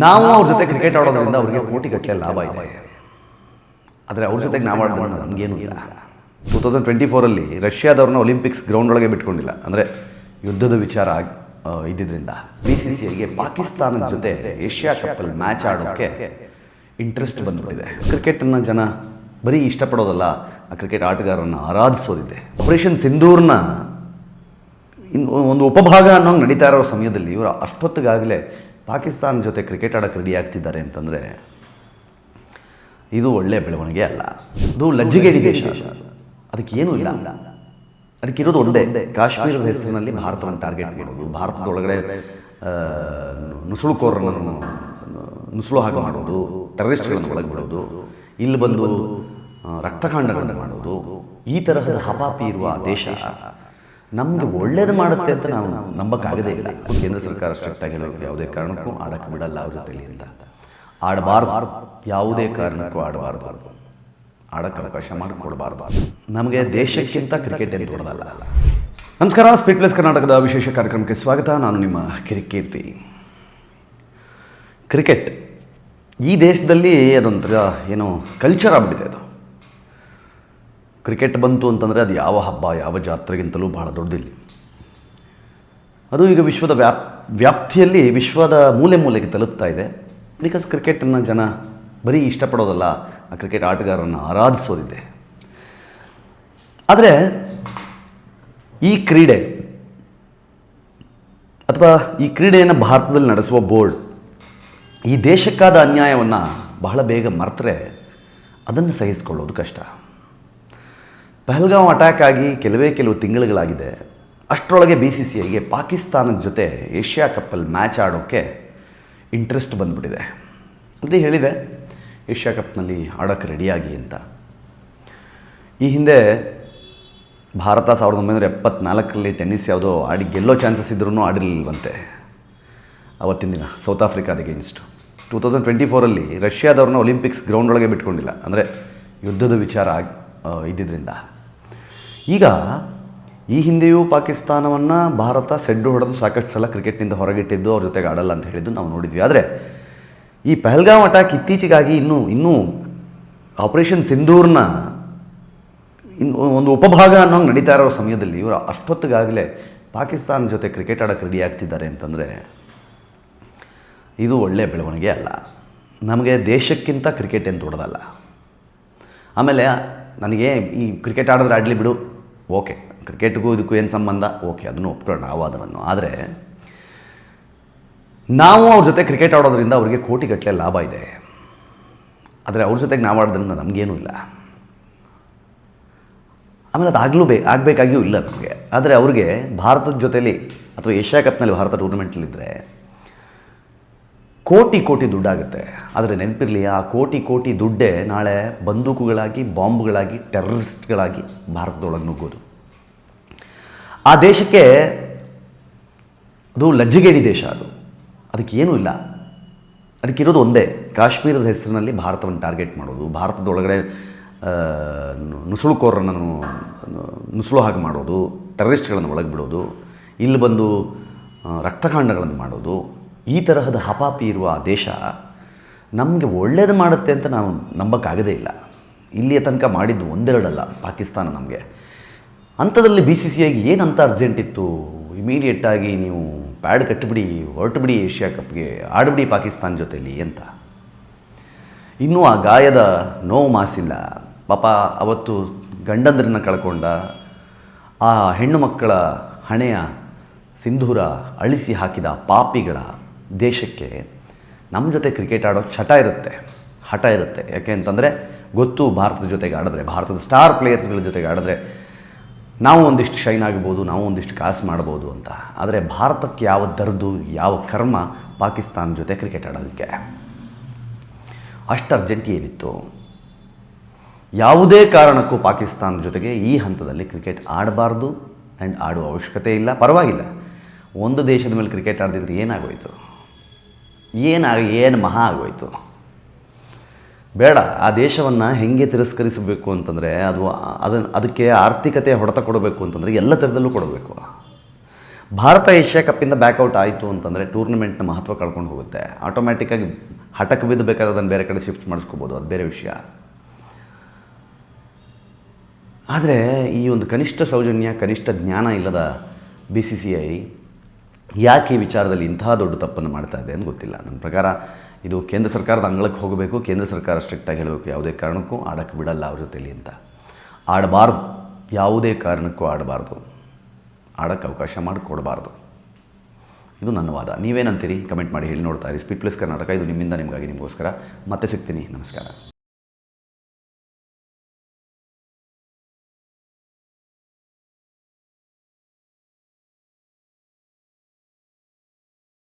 ನಾವು ಅವ್ರ ಜೊತೆ ಕ್ರಿಕೆಟ್ ಆಡೋದ್ರಿಂದ ಅವರಿಗೆ ಕೋಟಿಗಟ್ಟಲೆ ಲಾಭ ಇದೆ. ಆದರೆ ಅವ್ರ ಜೊತೆಗೆ ನಾವು ಆಡೋದ್ರಿಂದ ನಮಗೇನು ಇಲ್ಲ. 2024 ರಷ್ಯಾದವ್ರನ್ನ ಒಲಿಂಪಿಕ್ಸ್ ಗ್ರೌಂಡ್ ಒಳಗೆ ಬಿಟ್ಕೊಂಡಿಲ್ಲ. ಅಂದರೆ ಯುದ್ಧದ ವಿಚಾರ ಇದ್ದಿದ್ದರಿಂದ BCCIಗೆ ಪಾಕಿಸ್ತಾನದ ಜೊತೆ ಏಷ್ಯಾ ಕಪ್ಪಲ್ಲಿ ಮ್ಯಾಚ್ ಆಡೋಕ್ಕೆ ಇಂಟ್ರೆಸ್ಟ್ ಬಂದುಬಿಟ್ಟಿದೆ. ಕ್ರಿಕೆಟನ್ನು ಜನ ಬರೀ ಇಷ್ಟಪಡೋದಲ್ಲ, ಆ ಕ್ರಿಕೆಟ್ ಆಟಗಾರರನ್ನು ಆರಾಧಿಸೋದಿದೆ. ಆಪರೇಷನ್ ಸಿಂಧೂರ್ನ ಒಂದು ಉಪಭಾಗ ಅನ್ನೋಂಗೆ ನಡೀತಾ ಇರೋ ಸಮಯದಲ್ಲಿ ಇವರು ಅಷ್ಟೊತ್ತಿಗಾಗಲೇ ಪಾಕಿಸ್ತಾನ ಜೊತೆ ಕ್ರಿಕೆಟ್ ಆಡೋಕ್ಕೆ ರೆಡಿ ಆಗ್ತಿದ್ದಾರೆ ಅಂತಂದರೆ ಇದು ಒಳ್ಳೆಯ ಬೆಳವಣಿಗೆ ಅಲ್ಲ. ಅದು ಲಜ್ಜಿಗೇಡಿ ದೇಶ, ಅದಕ್ಕೇನೂ ಇಲ್ಲ. ಅದಕ್ಕಿರೋದು ಒಂದೇ, ಕಾಶ್ಮೀರದ ಹೆಸರಿನಲ್ಲಿ ಭಾರತವನ್ನು ಟಾರ್ಗೆಟ್ ಮಾಡೋದು, ಭಾರತದೊಳಗಡೆ ನುಸುಳುಕೋರರನ್ನು ನುಸುಳು ಹಾಗೆ ಮಾಡೋದು, ಟೆರರಿಸ್ಟ್ಗಳನ್ನು ಒಳಗೆ ಬಿಡೋದು, ಇಲ್ಲಿ ಬಂದು ರಕ್ತಕಾಂಡಗಳನ್ನು ಮಾಡೋದು, ಈ ತರಹದ ಹಪಾಪಿ ಇರುವ ದೇಶ ನಮಗೆ ಒಳ್ಳೇದು ಮಾಡುತ್ತೆ ಅಂತ ನಾವು ನಂಬಕ್ಕಾಗದೇ ಇಲ್ಲ. ಕೇಂದ್ರ ಸರ್ಕಾರ ಸ್ಟ್ರಿಕ್ಟಾಗಿ ಹೇಳೋಕೆ ಯಾವುದೇ ಕಾರಣಕ್ಕೂ ಆಡೋಕ್ಕೆ ಬಿಡಲ್ಲ ಅವ್ರ ಜೊತೆಲಿ ಅಂತ. ಆಡಬಾರ್ದು, ಯಾವುದೇ ಕಾರಣಕ್ಕೂ ಆಡಬಾರ್ದು, ಆಡೋಕ್ಕೆ ಅವಕಾಶ ಮಾಡಿಕೊಡಬಾರ್ದು. ನಮಗೆ ದೇಶಕ್ಕಿಂತ ಕ್ರಿಕೆಟ್ ಏನು ದೊಡ್ಡದಲ್ಲ. ನಮಸ್ಕಾರ, ಸ್ಪೀಡ್ ಪ್ಲಸ್ ಕರ್ನಾಟಕದ ವಿಶೇಷ ಕಾರ್ಯಕ್ರಮಕ್ಕೆ ಸ್ವಾಗತ. ನಾನು ನಿಮ್ಮ ಕಿರಿಕೀರ್ತಿ. ಕ್ರಿಕೆಟ್ ಈ ದೇಶದಲ್ಲಿ ಅದೊಂಥರ ಏನೋ ಕಲ್ಚರ್ ಆಗ್ಬಿಟ್ಟಿದೆ. ಅದು ಕ್ರಿಕೆಟ್ ಬಂತು ಅಂತಂದರೆ ಅದು ಯಾವ ಹಬ್ಬ ಯಾವ ಜಾತ್ರೆಗಿಂತಲೂ ಬಹಳ ದೊಡ್ಡದಿಲ್ಲ. ಅದು ಈಗ ವಿಶ್ವದ ವ್ಯಾಪ್ತಿಯಲ್ಲಿ ವಿಶ್ವದ ಮೂಲೆ ಮೂಲೆಗೆ ತಲುಪ್ತಾ ಇದೆ. ಬಿಕಾಸ್ ಕ್ರಿಕೆಟನ್ನು ಜನ ಬರೀ ಇಷ್ಟಪಡೋದಲ್ಲ, ಆ ಕ್ರಿಕೆಟ್ ಆಟಗಾರರನ್ನು ಆರಾಧಿಸೋದಿದೆ. ಆದರೆ ಈ ಕ್ರೀಡೆ ಅಥವಾ ಈ ಕ್ರೀಡೆಯನ್ನು ಭಾರತದಲ್ಲಿ ನಡೆಸುವ ಬೋರ್ಡ್ ಈ ದೇಶಕ್ಕಾದ ಅನ್ಯಾಯವನ್ನು ಬಹಳ ಬೇಗ ಮರೆತರೆ ಅದನ್ನು ಸಹಿಸಿಕೊಳ್ಳೋದು ಕಷ್ಟ. ಪಹಲ್ಗಾಮ್ ಅಟ್ಯಾಕ್ ಆಗಿ ಕೆಲವು ತಿಂಗಳುಗಳಾಗಿದೆ. ಅಷ್ಟರೊಳಗೆ BCCIಗೆ ಪಾಕಿಸ್ತಾನದ ಜೊತೆ ಏಷ್ಯಾ ಕಪ್ಪಲ್ಲಿ ಮ್ಯಾಚ್ ಆಡೋಕ್ಕೆ ಇಂಟ್ರೆಸ್ಟ್ ಬಂದುಬಿಟ್ಟಿದೆ. ಅಲ್ಲಿ ಹೇಳಿದೆ ಏಷ್ಯಾ ಕಪ್ನಲ್ಲಿ ಆಡೋಕ್ಕೆ ರೆಡಿಯಾಗಿ ಅಂತ. ಈ ಹಿಂದೆ ಭಾರತ 1974 ಟೆನ್ನಿಸ್ ಯಾವುದೋ ಆಡಿ ಗೆಲ್ಲೋ ಚಾನ್ಸಸ್ ಇದ್ರೂ ಆಡಿರಲಿಲ್ವಂತೆ ಅವತ್ತಿನ ದಿನ ಸೌತ್ ಆಫ್ರಿಕಾದ ಅಗೇನ್ಸ್ಟ್. 2024 ರಷ್ಯಾದವ್ರನ್ನ ಒಲಿಂಪಿಕ್ಸ್ ಗ್ರೌಂಡ್ ಒಳಗೆ ಬಿಟ್ಕೊಂಡಿಲ್ಲ. ಅಂದರೆ ಯುದ್ಧದ ವಿಚಾರ ಇದ್ದಿದ್ದರಿಂದ. ಈಗ ಈ ಹಿಂದೆಯೂ ಪಾಕಿಸ್ತಾನವನ್ನು ಭಾರತ ಸೆಡ್ಡು ಹೊಡೆದು ಸಾಕಷ್ಟು ಸಲ ಕ್ರಿಕೆಟ್ನಿಂದ ಹೊರಗಿಟ್ಟಿದ್ದು, ಅವ್ರ ಜೊತೆಗೆ ಆಡಲ್ಲ ಅಂತ ಹೇಳಿದ್ದು ನಾವು ನೋಡಿದ್ವಿ. ಆದರೆ ಈ ಪಹಲ್ಗಾಮ್ ಅಟ್ಯಾಕ್ ಇತ್ತೀಚೆಗಾಗಿ ಇನ್ನೂ ಆಪರೇಷನ್ ಸಿಂಧೂರ್ನ ಒಂದು ಉಪಭಾಗ ಅನ್ನೋಂಗೆ ನಡೀತಾ ಇರೋ ಸಮಯದಲ್ಲಿ ಇವರು ಅಷ್ಟೊತ್ತಿಗಾಗಲೇ ಪಾಕಿಸ್ತಾನ ಜೊತೆ ಕ್ರಿಕೆಟ್ ಆಡೋಕ್ಕೆ ರೆಡಿ ಆಗ್ತಿದ್ದಾರೆ ಅಂತಂದರೆ ಇದು ಒಳ್ಳೆಯ ಬೆಳವಣಿಗೆ ಅಲ್ಲ. ನಮಗೆ ದೇಶಕ್ಕಿಂತ ಕ್ರಿಕೆಟ್ ಏನು ದೊಡ್ಡದಲ್ಲ. ಆಮೇಲೆ ನನಗೆ ಈ ಕ್ರಿಕೆಟ್ ಆಡಿದ್ರೆ ಆಡಲಿ ಬಿಡು, ಓಕೆ, ಕ್ರಿಕೆಟ್ಗೂ ಇದಕ್ಕೂ ಏನು ಸಂಬಂಧ, ಓಕೆ, ಅದನ್ನು ಒಪ್ಕೊಳ್ಳೋಣ ಆ ವಾದವನ್ನು. ಆದರೆ ನಾವು ಅವ್ರ ಜೊತೆ ಕ್ರಿಕೆಟ್ ಆಡೋದ್ರಿಂದ ಅವರಿಗೆ ಕೋಟಿಗಟ್ಟಲೆ ಲಾಭ ಇದೆ. ಆದರೆ ಅವ್ರ ಜೊತೆಗೆ ನಾವು ಆಡೋದ್ರಿಂದ ನಮಗೇನೂ ಇಲ್ಲ. ಆಮೇಲೆ ಅದು ಆಗಬೇಕಾಗಿಯೂ ಇಲ್ಲ ನಮಗೆ. ಆದರೆ ಅವ್ರಿಗೆ ಭಾರತದ ಜೊತೆಲಿ ಅಥವಾ ಏಷ್ಯಾ ಕಪ್ನಲ್ಲಿ ಭಾರತ ಟೂರ್ನಮೆಂಟಲ್ಲಿದ್ದರೆ ಕೋಟಿ ದುಡ್ಡಾಗುತ್ತೆ. ಆದರೆ ನೆನಪಿರಲಿ, ಆ ಕೋಟಿ ದುಡ್ಡೇ ನಾಳೆ ಬಂದೂಕುಗಳಾಗಿ, ಬಾಂಬ್ಗಳಾಗಿ, ಟೆರರಿಸ್ಟ್ಗಳಾಗಿ ಭಾರತದೊಳಗೆ ನುಗ್ಗೋದು. ಆ ದೇಶಕ್ಕೆ ಅದು ಲಜ್ಜಿಗೇಡಿ ದೇಶ. ಅದಕ್ಕೇನೂ ಇಲ್ಲ. ಅದಕ್ಕಿರೋದು ಒಂದೇ, ಕಾಶ್ಮೀರದ ಹೆಸರಿನಲ್ಲಿ ಭಾರತವನ್ನು ಟಾರ್ಗೆಟ್ ಮಾಡೋದು, ಭಾರತದೊಳಗಡೆ ನುಸುಳುಕೋರರನ್ನು ನುಸುಳು ಹಾಗೆ ಮಾಡೋದು, ಟೆರರಿಸ್ಟ್ಗಳನ್ನು ಒಳಗೆ ಬಿಡೋದು, ಇಲ್ಲಿ ಬಂದು ರಕ್ತಕಾಂಡಗಳನ್ನು ಮಾಡೋದು, ಈ ತರಹದ ಹಪಾಪಿ ಇರುವ ದೇಶ ನಮಗೆ ಒಳ್ಳೇದು ಮಾಡುತ್ತೆ ಅಂತ ನಾವು ನಂಬಕ್ಕಾಗದೇ ಇಲ್ಲ. ಇಲ್ಲಿಯ ತನಕ ಮಾಡಿದ್ದು ಒಂದೆರಡಲ್ಲ ಪಾಕಿಸ್ತಾನ ನಮಗೆ. ಅಂಥದ್ರಲ್ಲಿ BCCIಗೆ ಏನಂತ ಅರ್ಜೆಂಟ್ ಇತ್ತು? ಇಮಿಡಿಯೇಟಾಗಿ ನೀವು ಪ್ಯಾಡ್ ಕಟ್ಟಿಬಿಡಿ, ಹೊರಟುಬಿಡಿ, ಏಷ್ಯಾ ಕಪ್ಗೆ ಆಡಿಬಿಡಿ ಪಾಕಿಸ್ತಾನ ಜೊತೆಯಲ್ಲಿ ಅಂತ. ಇನ್ನೂ ಆ ಗಾಯದ ನೋವು ಮಾಸಿಲ್ಲ. ಪಾಪ ಅವತ್ತು ಗಂಡಂದ್ರನ್ನ ಕಳ್ಕೊಂಡ ಆ ಹೆಣ್ಣು ಮಕ್ಕಳ ಹಣೆಯ ಸಿಂಧೂರ ಅಳಿಸಿ ಹಾಕಿದ ಪಾಪಿಗಳ ದೇಶಕ್ಕೆ ನಮ್ಮ ಜೊತೆ ಕ್ರಿಕೆಟ್ ಆಡೋ ಹಠ ಇರುತ್ತೆ. ಯಾಕೆ ಅಂತಂದರೆ ಗೊತ್ತು, ಭಾರತದ ಜೊತೆಗೆ ಆಡಿದ್ರೆ, ಭಾರತದ ಸ್ಟಾರ್ ಪ್ಲೇಯರ್ಸ್ಗಳ ಜೊತೆಗೆ ಆಡಿದ್ರೆ ನಾವು ಒಂದಿಷ್ಟು ಶೈನ್ ಆಗ್ಬೋದು, ನಾವು ಒಂದಿಷ್ಟು ಕಾಸು ಮಾಡ್ಬೋದು ಅಂತ. ಆದರೆ ಭಾರತಕ್ಕೆ ಯಾವ ದರ್ದು, ಯಾವ ಕರ್ಮ ಪಾಕಿಸ್ತಾನ ಜೊತೆ ಕ್ರಿಕೆಟ್ ಆಡೋದಕ್ಕೆ? ಅಷ್ಟು ಅರ್ಜೆಂಟ್ ಏನಿತ್ತು? ಯಾವುದೇ ಕಾರಣಕ್ಕೂ ಪಾಕಿಸ್ತಾನ ಜೊತೆಗೆ ಈ ಹಂತದಲ್ಲಿ ಕ್ರಿಕೆಟ್ ಆಡಬಾರ್ದು ಆ್ಯಂಡ್ ಆಡುವ ಅವಶ್ಯಕತೆ ಇಲ್ಲ. ಪರವಾಗಿಲ್ಲ, ಒಂದು ದೇಶದ ಮೇಲೆ ಕ್ರಿಕೆಟ್ ಆಡ್ದಿದ್ರೆ ಏನಾಗೋಯಿತು? ಏನು ಮಹಾ ಆಗೋಯಿತು? ಬೇಡ. ಆ ದೇಶವನ್ನು ಹೇಗೆ ತಿರಸ್ಕರಿಸಬೇಕು ಅಂತಂದರೆ ಅದಕ್ಕೆ ಆರ್ಥಿಕತೆ ಹೊಡೆತ ಕೊಡಬೇಕು ಅಂತಂದರೆ ಎಲ್ಲ ಥರದಲ್ಲೂ ಕೊಡಬೇಕು. ಭಾರತ ಏಷ್ಯಾ ಕಪ್ಪಿಂದ ಬ್ಯಾಕ್ಔಟ್ ಆಯಿತು ಅಂತಂದರೆ ಟೂರ್ನಮೆಂಟ್ನ ಮಹತ್ವ ಕಳ್ಕೊಂಡು ಹೋಗುತ್ತೆ. ಆಟೋಮ್ಯಾಟಿಕ್ಕಾಗಿ ಹಠಕ್ಕೆ ಬಿದ್ದು ಬೇಕಾದ್ರೆ ಅದನ್ನು ಬೇರೆ ಕಡೆ ಶಿಫ್ಟ್ ಮಾಡಿಸ್ಕೋಬೋದು, ಅದು ಬೇರೆ ವಿಷಯ. ಆದರೆ ಈ ಒಂದು ಕನಿಷ್ಠ ಸೌಜನ್ಯ, ಕನಿಷ್ಠ ಜ್ಞಾನ ಇಲ್ಲದ BCCI ಯಾಕೆ ಈ ವಿಚಾರದಲ್ಲಿ ಇಂತಹ ದೊಡ್ಡ ತಪ್ಪನ್ನು ಮಾಡ್ತಾ ಇದೆ ಅಂತ ಗೊತ್ತಿಲ್ಲ. ನನ್ನ ಪ್ರಕಾರ ಇದು ಕೇಂದ್ರ ಸರ್ಕಾರದ ಅಂಗಳಕ್ಕೆ ಹೋಗಬೇಕು. ಕೇಂದ್ರ ಸರ್ಕಾರ ಸ್ಟ್ರಿಕ್ಟಾಗಿ ಹೇಳಬೇಕು, ಯಾವುದೇ ಕಾರಣಕ್ಕೂ ಆಡೋಕ್ಕೆ ಬಿಡಲ್ಲ ಅವ್ರ ಜೊತೆಲಿ ಅಂತ. ಆಡಬಾರ್ದು, ಯಾವುದೇ ಕಾರಣಕ್ಕೂ ಆಡಬಾರ್ದು, ಆಡೋಕ್ಕೆ ಅವಕಾಶ ಮಾಡಿಕೊಡಬಾರ್ದು. ಇದು ನನ್ನ ವಾದ. ನೀವೇನಂತೀರಿ? ಕಮೆಂಟ್ ಮಾಡಿ ಹೇಳಿ. ನೋಡ್ತಾ ಇರಿ ಸ್ಪೀಡ್ ಪ್ಲಸ್ ಕರ್ನಾಟಕ. ಇದು ನಿಮ್ಮಿಂದ ನಿಮಗಾಗಿ, ನಿಮಗೋಸ್ಕರ. ಮತ್ತೆ ಸಿಗ್ತೀನಿ. ನಮಸ್ಕಾರ.